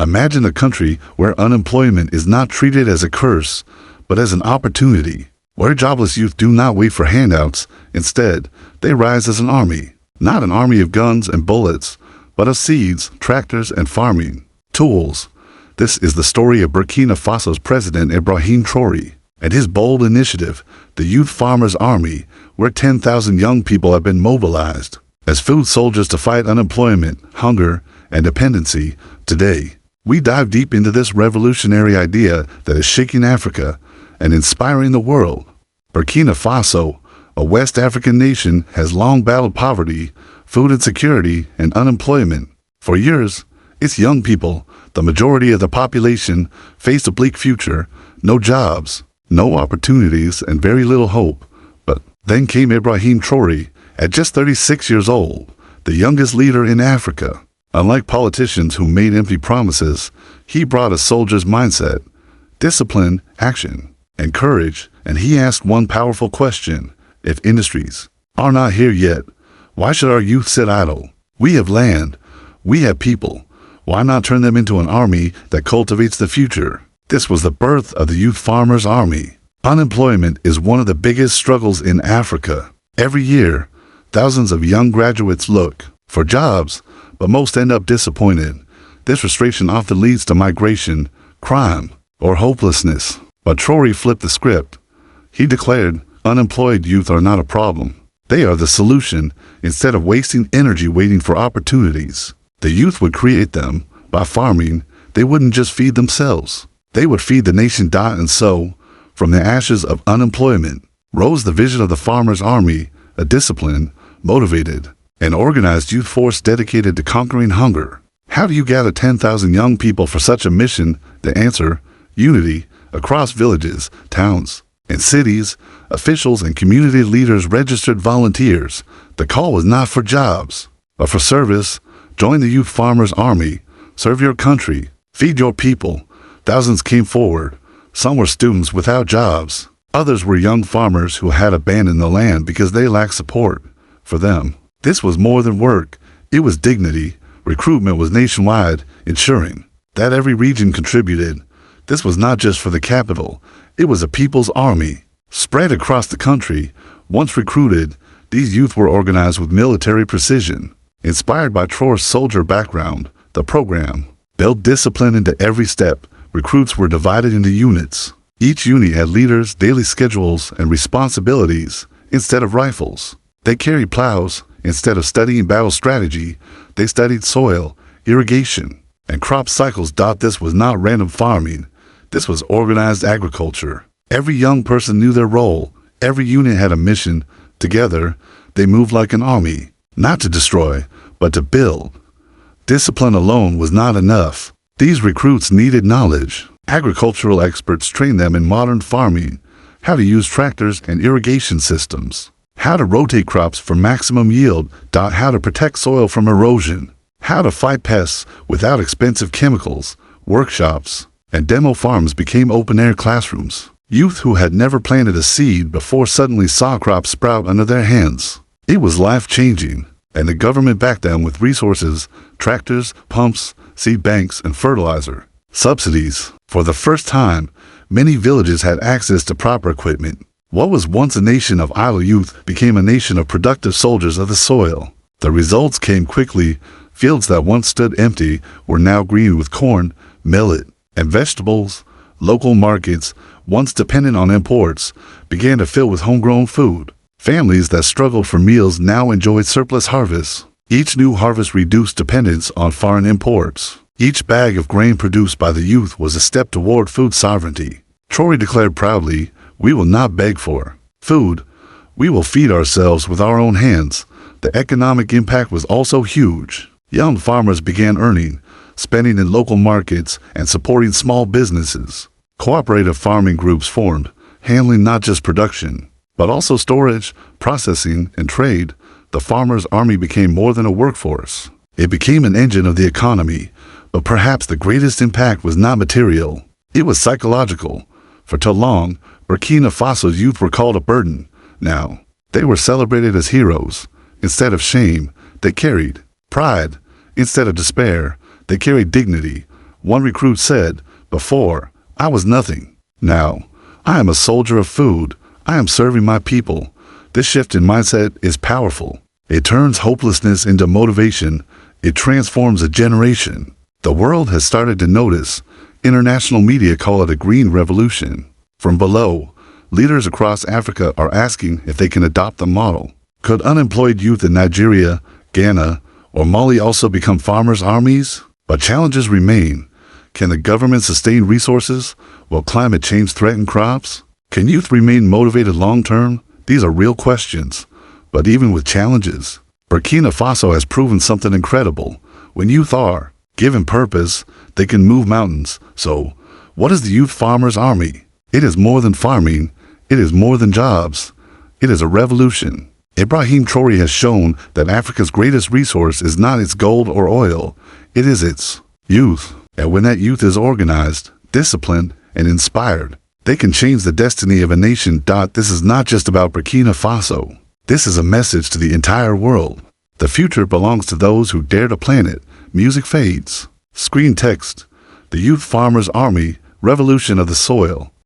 Imagine a country where unemployment is not treated as a curse, but as an opportunity, where jobless youth do not wait for handouts. Instead, they rise as an army, not an army of guns and bullets, but of seeds, tractors, and farming tools. This is the story of Burkina Faso's president Ibrahim Traoré and his bold initiative, the Youth Farmers Army, where 10,000 young people have been mobilized as food soldiers to fight unemployment, hunger, and dependency. Today, we dive deep into this revolutionary idea that is shaking Africa and inspiring the world. Burkina Faso, a West African nation, has long battled poverty, food insecurity, and unemployment. For years, its young people, the majority of the population, faced a bleak future, no jobs, no opportunities, and very little hope. But then came Ibrahim Traoré, at just 36 years old, the youngest leader in Africa. Unlike politicians who made empty promises, he brought a soldier's mindset, discipline, action, and courage, and he asked one powerful question: if industries are not here yet, why should our youth sit idle? We have land, we have people. Why not turn them into an army that cultivates the future? This was the birth of the Youth Farmers Army. Unemployment is one of the biggest struggles in Africa. Every year, thousands of young graduates look for jobs, but most end up disappointed. This frustration often leads to migration, crime, or hopelessness. But Traoré flipped the script. He declared, unemployed youth are not a problem. They are the solution. Instead of wasting energy waiting for opportunities, the youth would create them. By farming, they wouldn't just feed themselves. They would feed the nation. And so, from the ashes of unemployment, rose the vision of the Farmers' Army, a disciplined, motivated, and organized youth force dedicated to conquering hunger. How do you gather 10,000 young people for such a mission? The answer: unity. Across villages, towns, and cities, officials and community leaders registered volunteers. The call was not for jobs, but for service. Join the Youth Farmers Army. Serve your country. Feed your people. Thousands came forward. Some were students without jobs. Others were young farmers who had abandoned the land because they lacked support. For them, this was more than work. It was dignity. Recruitment was nationwide, ensuring that every region contributed. This was not just for the capital. It was a people's army, spread across the country. Once recruited, these youth were organized with military precision. Inspired by Traoré's soldier background, the program built discipline into every step. Recruits were divided into units. Each unit had leaders, daily schedules, and responsibilities. Instead of rifles, they carried plows. Instead of studying battle strategy, they studied soil, irrigation, and crop cycles. This was not random farming. This was organized agriculture. Every young person knew their role. Every unit had a mission. Together, they moved like an army, not to destroy, but to build. Discipline alone was not enough. These recruits needed knowledge. Agricultural experts trained them in modern farming, how to use tractors and irrigation systems, how to rotate crops for maximum yield, how to protect soil from erosion, how to fight pests without expensive chemicals. Workshops and demo farms became open-air classrooms. Youth who had never planted a seed before suddenly saw crops sprout under their hands. It was life-changing, and the government backed them with resources: tractors, pumps, seed banks, and fertilizer. Subsidies. For the first time, many villages had access to proper equipment. What was once a nation of idle youth became a nation of productive soldiers of the soil. The results came quickly. Fields that once stood empty were now green with corn, millet, and vegetables. Local markets, once dependent on imports, began to fill with homegrown food. Families that struggled for meals now enjoyed surplus harvests. Each new harvest reduced dependence on foreign imports. Each bag of grain produced by the youth was a step toward food sovereignty. Traoré declared proudly, "We will not beg for food. We will feed ourselves with our own hands." The economic impact was also huge. Young farmers began earning, spending in local markets, and supporting small businesses. Cooperative farming groups formed, handling not just production, but also storage, processing, and trade. The Farmers' Army became more than a workforce. It became an engine of the economy. But perhaps the greatest impact was not material. It was psychological. For too long, Burkina Faso's youth were called a burden. Now, they were celebrated as heroes. Instead of shame, they carried pride. Instead of despair, they carried dignity. One recruit said, "Before, I was nothing. Now, I am a soldier of food. I am serving my people." This shift in mindset is powerful. It turns hopelessness into motivation. It transforms a generation. The world has started to notice. International media call it a green revolution. From below, leaders across Africa are asking if they can adopt the model. Could unemployed youth in Nigeria, Ghana, or Mali also become farmers' armies? But challenges remain. Can the government sustain resources? Will climate change threaten crops? Can youth remain motivated long-term? These are real questions. But even with challenges, Burkina Faso has proven something incredible. When youth are given purpose, they can move mountains. So, what is the Youth Farmers Army? It is more than farming. It is more than jobs. It is a revolution. Ibrahim Traoré has shown that Africa's greatest resource is not its gold or oil. It is its youth. And when that youth is organized, disciplined, and inspired, they can change the destiny of a nation. This is not just about Burkina Faso. This is a message to the entire world. The future belongs to those who dare to plan it. Music fades. Screen text. The Youth Farmers Army, Revolution of the Soil.